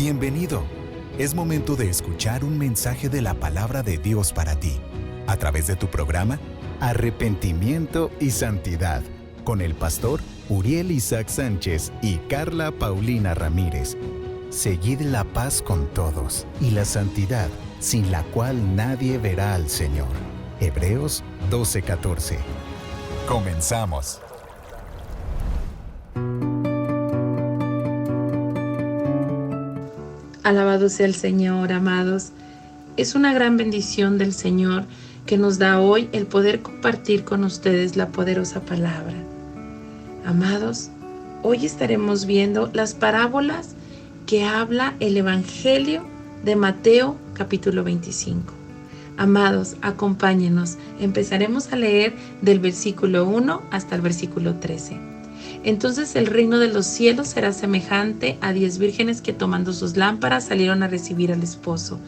Bienvenido. Es momento de escuchar un mensaje de la palabra de Dios para ti, a través de tu programa Arrepentimiento y Santidad, con el pastor Uriel Isaac Sánchez y Carla Paulina Ramírez. Seguid la paz con todos y la santidad, sin la cual nadie verá al Señor. Hebreos 12:14. Comenzamos. Alabado sea el Señor, amados. Es una gran bendición del Señor que nos da hoy el poder compartir con ustedes la poderosa palabra. Amados, hoy estaremos viendo las parábolas que habla el Evangelio de Mateo, capítulo 25. Amados, acompáñenos. Empezaremos a leer del versículo 1 hasta el versículo 13. Entonces el reino de los cielos será semejante a 10 vírgenes que tomando sus lámparas salieron a recibir al esposo.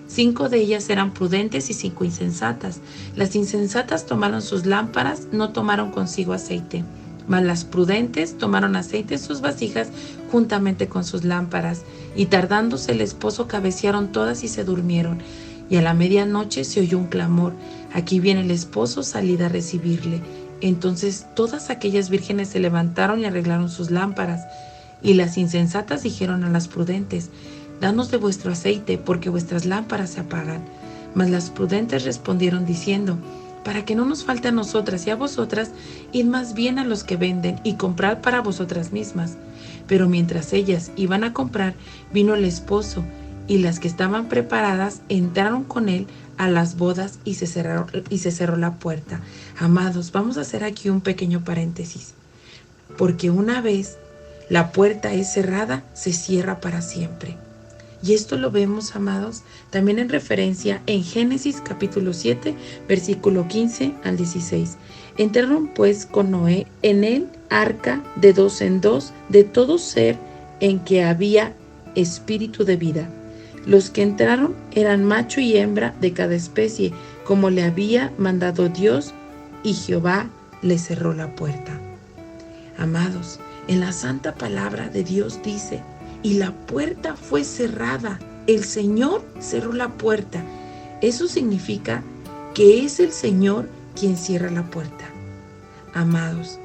5 de ellas eran prudentes y 5 insensatas. Las insensatas tomaron sus lámparas, no tomaron consigo aceite. Mas las prudentes tomaron aceite en sus vasijas juntamente con sus lámparas. Y tardándose el esposo cabecearon todas y se durmieron. Y a la medianoche se oyó un clamor: aquí viene el esposo, salid a recibirle. Entonces todas aquellas vírgenes se levantaron y arreglaron sus lámparas. Y las insensatas dijeron a las prudentes: danos de vuestro aceite, porque vuestras lámparas se apagan. Mas las prudentes respondieron diciendo: para que no nos falte a nosotras y a vosotras, id más bien a los que venden y comprad para vosotras mismas. Pero mientras ellas iban a comprar, vino el esposo, y las que estaban preparadas entraron con él a las bodas y se cerró la puerta. Amados, vamos a hacer aquí un pequeño paréntesis, porque una vez la puerta es cerrada, se cierra para siempre. Y esto lo vemos, amados, también en referencia en Génesis capítulo 7, versículo 15 al 16. Entraron pues con Noé en el arca de 2 en 2 de todo ser en que había espíritu de vida. Los que entraron eran macho y hembra de cada especie, como le había mandado Dios, y Jehová le cerró la puerta. Amados, en la santa palabra de Dios dice: y la puerta fue cerrada. El Señor cerró la puerta. Eso significa que es el Señor quien cierra la puerta. Amados,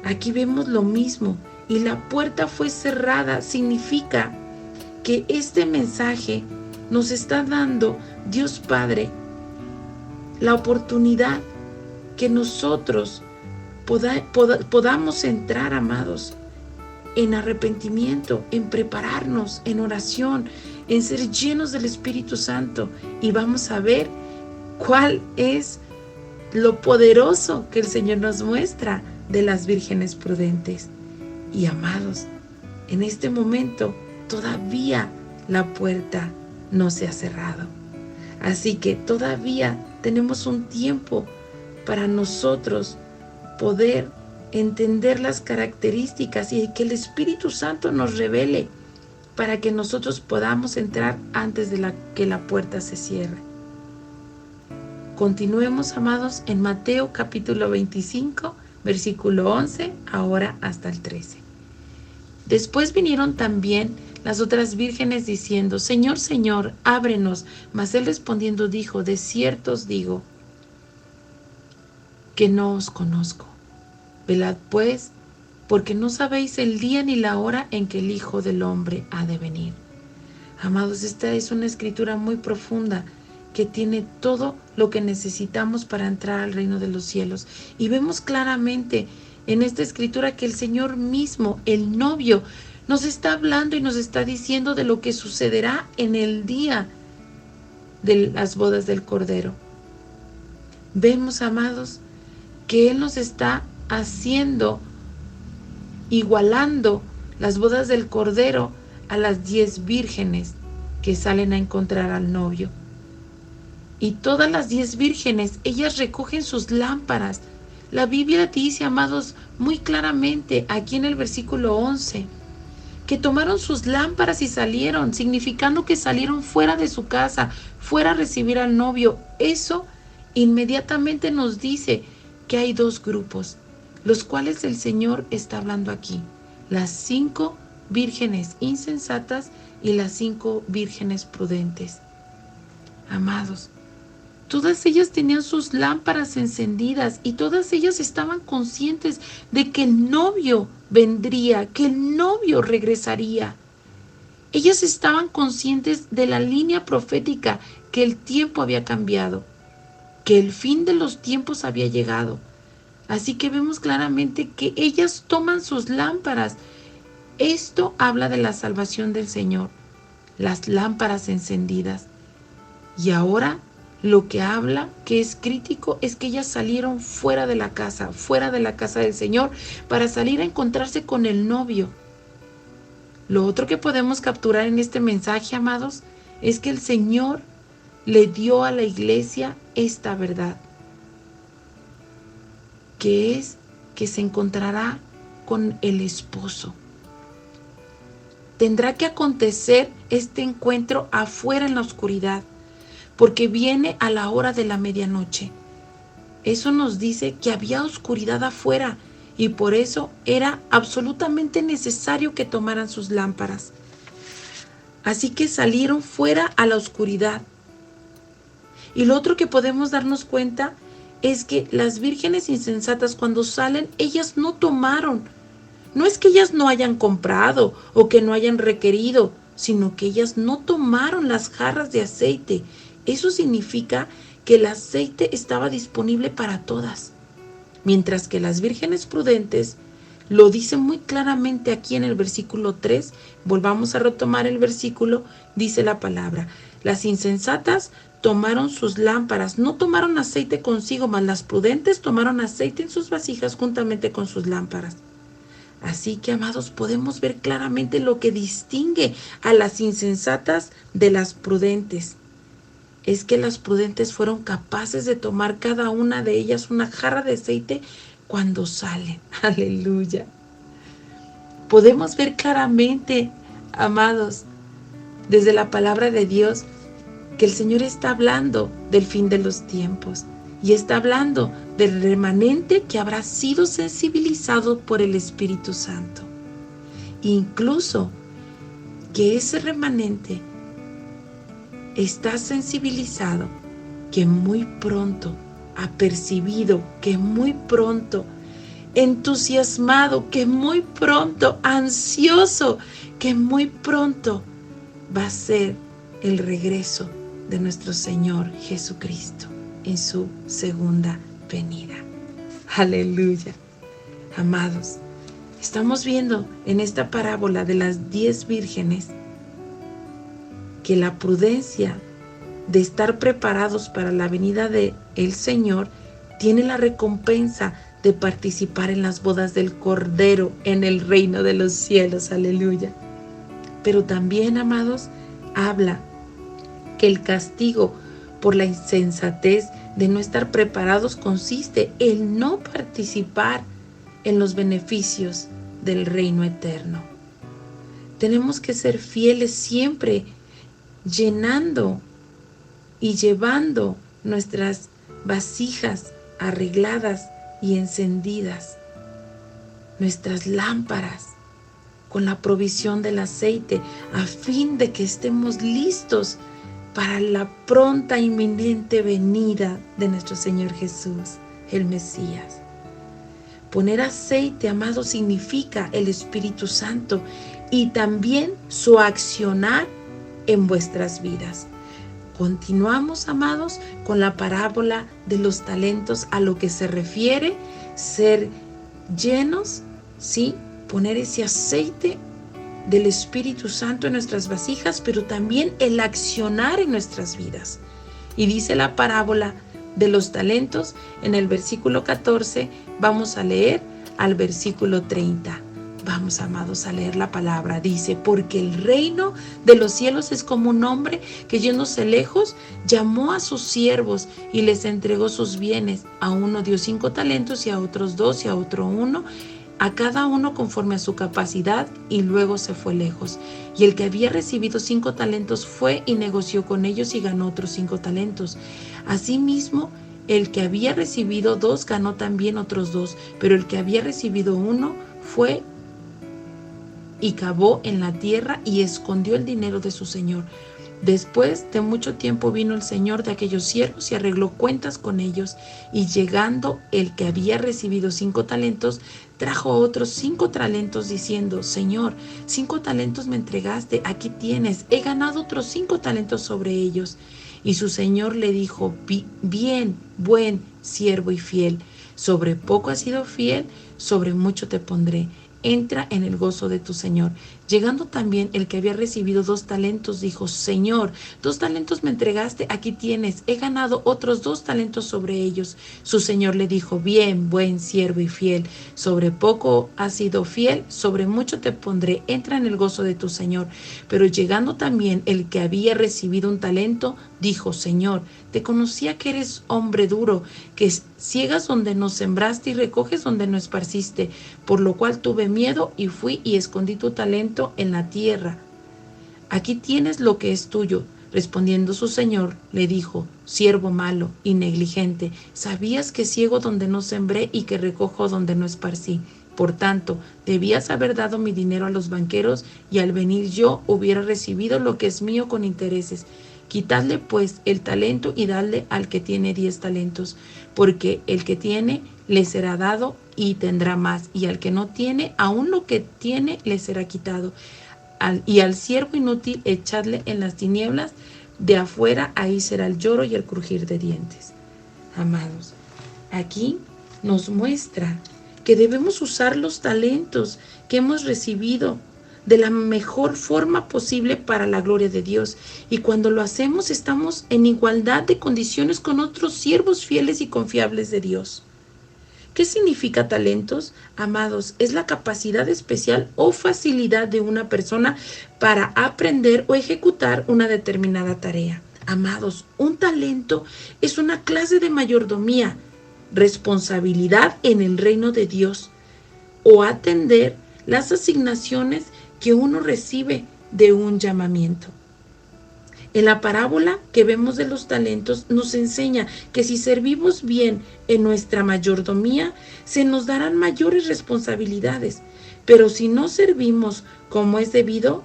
aquí vemos lo mismo. Y la puerta fue cerrada significa que este mensaje nos está dando Dios Padre la oportunidad que nosotros podamos entrar, amados, en arrepentimiento, en prepararnos, en oración, en ser llenos del Espíritu Santo. Y vamos a ver cuál es lo poderoso que el Señor nos muestra de las vírgenes prudentes. Y amados, en este momento todavía la puerta no se ha cerrado. Así que todavía tenemos un tiempo para nosotros poder entender las características y que el Espíritu Santo nos revele para que nosotros podamos entrar antes de que la puerta se cierre. Continuemos, amados, en Mateo capítulo 25, versículo 11, ahora hasta el 13. Después vinieron también las otras vírgenes diciendo: Señor, Señor, ábrenos. Mas él respondiendo dijo: de cierto os digo que no os conozco. Velad pues, porque no sabéis el día ni la hora en que el Hijo del Hombre ha de venir. Amados, esta es una escritura muy profunda que tiene todo lo que necesitamos para entrar al reino de los cielos. Y vemos claramente en esta escritura que el Señor mismo, el novio, nos está hablando y nos está diciendo de lo que sucederá en el día de las bodas del Cordero. Vemos, amados, que Él nos está igualando las bodas del Cordero a las 10 vírgenes que salen a encontrar al novio. Y todas las 10 vírgenes, ellas recogen sus lámparas. La Biblia dice, amados, muy claramente aquí en el versículo 11, que tomaron sus lámparas y salieron, significando que salieron fuera de su casa, fuera a recibir al novio. Eso inmediatamente nos dice que hay 2 grupos, los cuales el Señor está hablando aquí. Las 5 vírgenes insensatas y las 5 vírgenes prudentes. Amados, todas ellas tenían sus lámparas encendidas y todas ellas estaban conscientes de que el novio vendría, que el novio regresaría. Ellas estaban conscientes de la línea profética, que el tiempo había cambiado, que el fin de los tiempos había llegado. Así que vemos claramente que ellas toman sus lámparas. Esto habla de la salvación del Señor, las lámparas encendidas. Y ahora lo que habla, que es crítico, es que ellas salieron fuera de la casa del Señor, para salir a encontrarse con el novio. Lo otro que podemos capturar en este mensaje, amados, es que el Señor le dio a la iglesia esta verdad, que es que se encontrará con el esposo. Tendrá que acontecer este encuentro afuera en la oscuridad, porque viene a la hora de la medianoche. Eso nos dice que había oscuridad afuera y por eso era absolutamente necesario que tomaran sus lámparas. Así que salieron fuera a la oscuridad. Y lo otro que podemos darnos cuenta es que las vírgenes insensatas, cuando salen, ellas no tomaron. No es que ellas no hayan comprado o que no hayan requerido, sino que ellas no tomaron las jarras de aceite. Eso significa que el aceite estaba disponible para todas. Mientras que las vírgenes prudentes, lo dice muy claramente aquí en el versículo 3, volvamos a retomar el versículo, dice la palabra: las insensatas tomaron sus lámparas, no tomaron aceite consigo, mas las prudentes tomaron aceite en sus vasijas juntamente con sus lámparas. Así que, amados, podemos ver claramente lo que distingue a las insensatas de las prudentes. Es que las prudentes fueron capaces de tomar cada una de ellas una jarra de aceite cuando salen. Aleluya. Podemos ver claramente, amados, desde la palabra de Dios, que el Señor está hablando del fin de los tiempos y está hablando del remanente que habrá sido sensibilizado por el Espíritu Santo. Incluso que ese remanente está sensibilizado, que muy pronto ha percibido, que muy pronto entusiasmado, que muy pronto ansioso, que muy pronto va a ser el regreso de nuestro Señor Jesucristo en su segunda venida. Aleluya. Amados, estamos viendo en esta parábola de las 10 vírgenes que la prudencia de estar preparados para la venida del Señor tiene la recompensa de participar en las bodas del Cordero en el reino de los cielos. Aleluya. Pero también, amados, habla que el castigo por la insensatez de no estar preparados consiste en no participar en los beneficios del reino eterno. Tenemos que ser fieles siempre, llenando y llevando nuestras vasijas arregladas y encendidas, nuestras lámparas con la provisión del aceite, a fin de que estemos listos para la pronta inminente venida de nuestro Señor Jesús, el Mesías. Poner aceite, amado, significa el Espíritu Santo y también su accionar en vuestras vidas. Continuamos, amados, con la parábola de los talentos, a lo que se refiere ser llenos, ¿sí? Poner ese aceite del Espíritu Santo en nuestras vasijas, pero también el accionar en nuestras vidas. Y dice la parábola de los talentos en el versículo 14, vamos a leer al versículo 30. Vamos, amados, a leer la palabra. Dice: porque el reino de los cielos es como un hombre que, yéndose lejos, llamó a sus siervos y les entregó sus bienes. A uno dio 5 talentos y a otros 2 y a otro 1, a cada uno conforme a su capacidad, y luego se fue lejos. Y el que había recibido 5 talentos fue y negoció con ellos y ganó otros 5 talentos. Asimismo, el que había recibido 2 ganó también otros 2, pero el que había recibido 1 fue y cavó en la tierra y escondió el dinero de su señor. Después de mucho tiempo vino el señor de aquellos siervos y arregló cuentas con ellos, y llegando el que había recibido 5 talentos, trajo otros 5 talentos diciendo: Señor, 5 talentos me entregaste, aquí tienes, he ganado otros 5 talentos sobre ellos. Y su señor le dijo: Bien, buen siervo y fiel, sobre poco has sido fiel, sobre mucho te pondré. Entra en el gozo de tu señor. Llegando también el que había recibido 2 talentos, dijo: Señor, 2 talentos me entregaste, aquí tienes, he ganado otros 2 talentos sobre ellos. Su señor le dijo: Bien, buen siervo y fiel, sobre poco has sido fiel, sobre mucho te pondré, entra en el gozo de tu señor. Pero llegando también el que había recibido 1 talento, dijo: Señor, te conocía que eres hombre duro, que ciegas donde no sembraste y recoges donde no esparciste, por lo cual tuve miedo y fui y escondí tu talento en la tierra. Aquí tienes lo que es tuyo. Respondiendo su señor, le dijo: Siervo malo y negligente, sabías que ciego donde no sembré y que recojo donde no esparcí. Por tanto, debías haber dado mi dinero a los banqueros, y al venir yo hubiera recibido lo que es mío con intereses. Quitadle pues el talento y dadle al que tiene 10 talentos, porque el que tiene le será dado y tendrá más, y al que no tiene, aún lo que tiene le será quitado. Y al siervo inútil echadle en las tinieblas de afuera, ahí será el lloro y el crujir de dientes. Amados, aquí nos muestra que debemos usar los talentos que hemos recibido de la mejor forma posible para la gloria de Dios. Y cuando lo hacemos, estamos en igualdad de condiciones con otros siervos fieles y confiables de Dios. ¿Qué significa talentos? Amados, es la capacidad especial o facilidad de una persona para aprender o ejecutar una determinada tarea. Amados, un talento es una clase de mayordomía, responsabilidad en el reino de Dios, o atender las asignaciones que uno recibe de un llamamiento. En la parábola que vemos de los talentos nos enseña que si servimos bien en nuestra mayordomía, se nos darán mayores responsabilidades, pero si no servimos como es debido,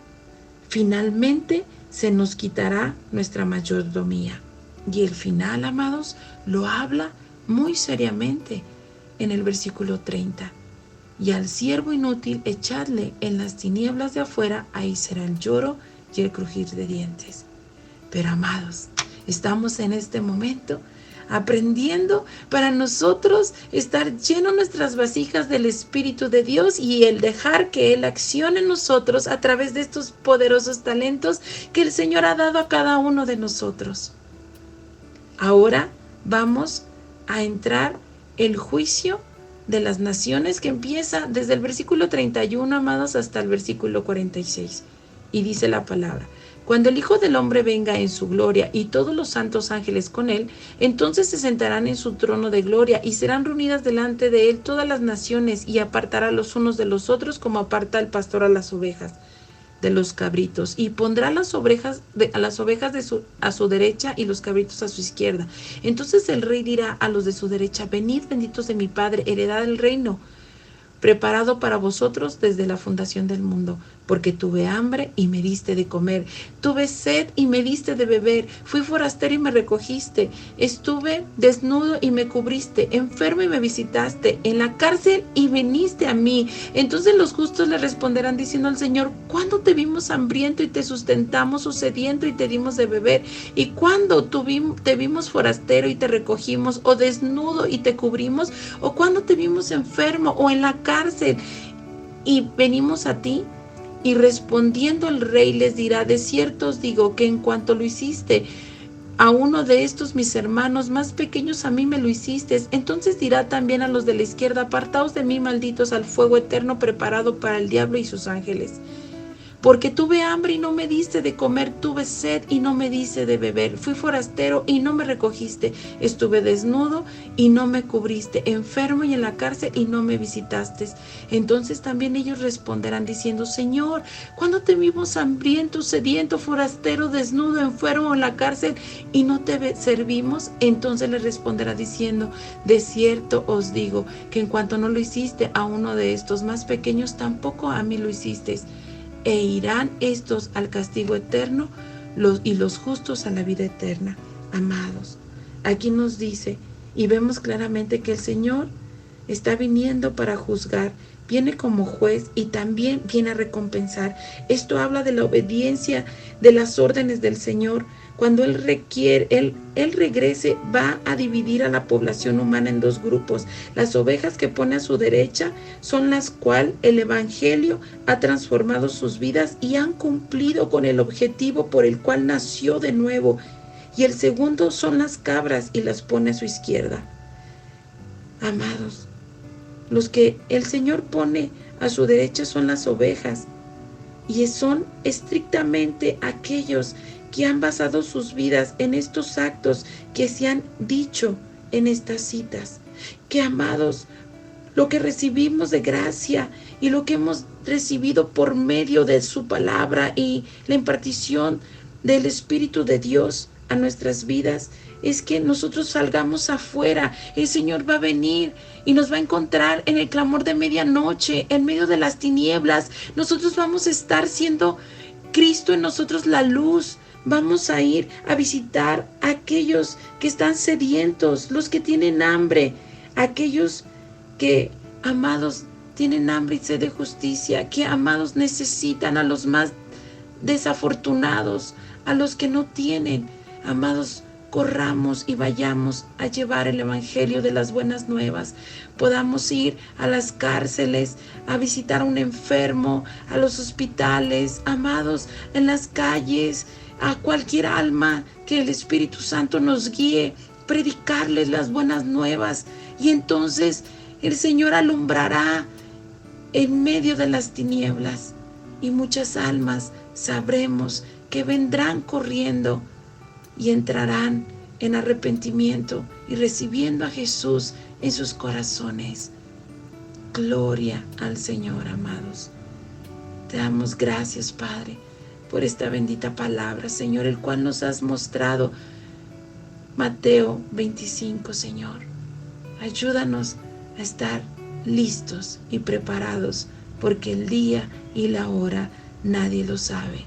finalmente se nos quitará nuestra mayordomía. Y el final, amados, lo habla muy seriamente en el versículo 30. Y al siervo inútil echadle en las tinieblas de afuera, ahí será el lloro y el crujir de dientes. Pero amados, estamos en este momento aprendiendo para nosotros estar llenos nuestras vasijas del Espíritu de Dios y el dejar que Él accione en nosotros a través de estos poderosos talentos que el Señor ha dado a cada uno de nosotros. Ahora vamos a entrar el juicio de las naciones, que empieza desde el versículo 31, amados, hasta el versículo 46. Y dice la palabra: Cuando el Hijo del Hombre venga en su gloria y todos los santos ángeles con él, entonces se sentarán en su trono de gloria y serán reunidas delante de él todas las naciones, y apartará los unos de los otros como aparta el pastor a las ovejas de los cabritos, y pondrá a las ovejas a su derecha y los cabritos a su izquierda. Entonces el rey dirá a los de su derecha: Venid, benditos de mi Padre, heredad del reino preparado para vosotros desde la fundación del mundo, porque tuve hambre y me diste de comer, tuve sed y me diste de beber, fui forastero y me recogiste, estuve desnudo y me cubriste, enfermo y me visitaste, en la cárcel y viniste a mí. Entonces los justos le responderán diciendo al Señor: ¿Cuándo te vimos hambriento y te sustentamos, o sediento y te dimos de beber? ¿Y cuándo te vimos forastero y te recogimos, o desnudo y te cubrimos? ¿O cuándo te vimos enfermo o en la cárcel y venimos a ti? Y respondiendo el rey les dirá: de cierto os digo que en cuanto lo hiciste a uno de estos mis hermanos más pequeños, a mí me lo hiciste. Entonces dirá también a los de la izquierda: apartaos de mí, malditos, al fuego eterno preparado para el diablo y sus ángeles. Porque tuve hambre y no me diste de comer, tuve sed y no me diste de beber, fui forastero y no me recogiste, estuve desnudo y no me cubriste, enfermo y en la cárcel y no me visitaste. Entonces también ellos responderán diciendo: Señor, ¿cuándo te vimos hambriento, sediento, forastero, desnudo, enfermo en la cárcel y no te servimos? Entonces le responderá diciendo: de cierto os digo que en cuanto no lo hiciste a uno de estos más pequeños, tampoco a mí lo hicisteis. e irán estos al castigo eterno y los justos a la vida eterna. Amados, aquí nos dice y vemos claramente que el Señor está viniendo para juzgar, viene como juez y también viene a recompensar. Esto habla de la obediencia de las órdenes del Señor. Cuando Él regrese, va a dividir a la población humana en dos grupos. Las ovejas que pone a su derecha son las cuales el Evangelio ha transformado sus vidas y han cumplido con el objetivo por el cual nació de nuevo. Y el segundo son las cabras y las pone a su izquierda. Amados, los que el Señor pone a su derecha son las ovejas y son estrictamente aquellos que han basado sus vidas en estos actos que se han dicho en estas citas. Que, amados, lo que recibimos de gracia y lo que hemos recibido por medio de su palabra y la impartición del Espíritu de Dios a nuestras vidas, es que nosotros salgamos afuera. El Señor va a venir y nos va a encontrar en el clamor de medianoche, en medio de las tinieblas. Nosotros vamos a estar siendo Cristo en nosotros la luz. Vamos a ir a visitar a aquellos que están sedientos, los que tienen hambre, aquellos que, amados, tienen hambre y sed de justicia, que, amados, necesitan, a los más desafortunados, a los que no tienen. Amados, corramos y vayamos a llevar el Evangelio de las buenas nuevas. Podamos ir a las cárceles, a visitar a un enfermo, a los hospitales, amados, en las calles, a cualquier alma que el Espíritu Santo nos guíe, predicarles las buenas nuevas. Y entonces el Señor alumbrará en medio de las tinieblas y muchas almas sabremos que vendrán corriendo y entrarán en arrepentimiento y recibiendo a Jesús en sus corazones. Gloria al Señor, amados. Te damos gracias, Padre, por esta bendita palabra, Señor, el cual nos has mostrado. Mateo 25, Señor. Ayúdanos a estar listos y preparados, porque el día y la hora nadie lo sabe.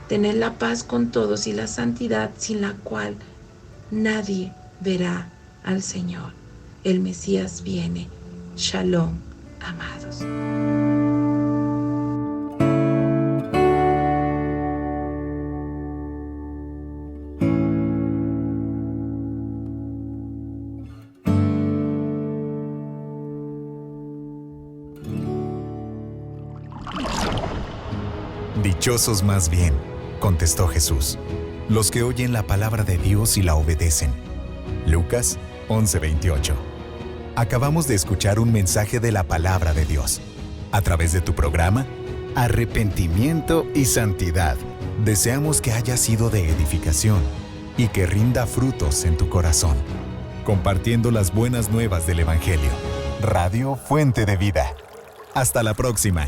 Tener la paz con todos y la santidad sin la cual nadie verá al Señor. El Mesías viene. Shalom, amados. Dichosos más bien, contestó Jesús, los que oyen la palabra de Dios y la obedecen. Lucas 11:28. Acabamos de escuchar un mensaje de la palabra de Dios. A través de tu programa, Arrepentimiento y Santidad, deseamos que haya sido de edificación y que rinda frutos en tu corazón. Compartiendo las buenas nuevas del Evangelio. Radio Fuente de Vida. Hasta la próxima.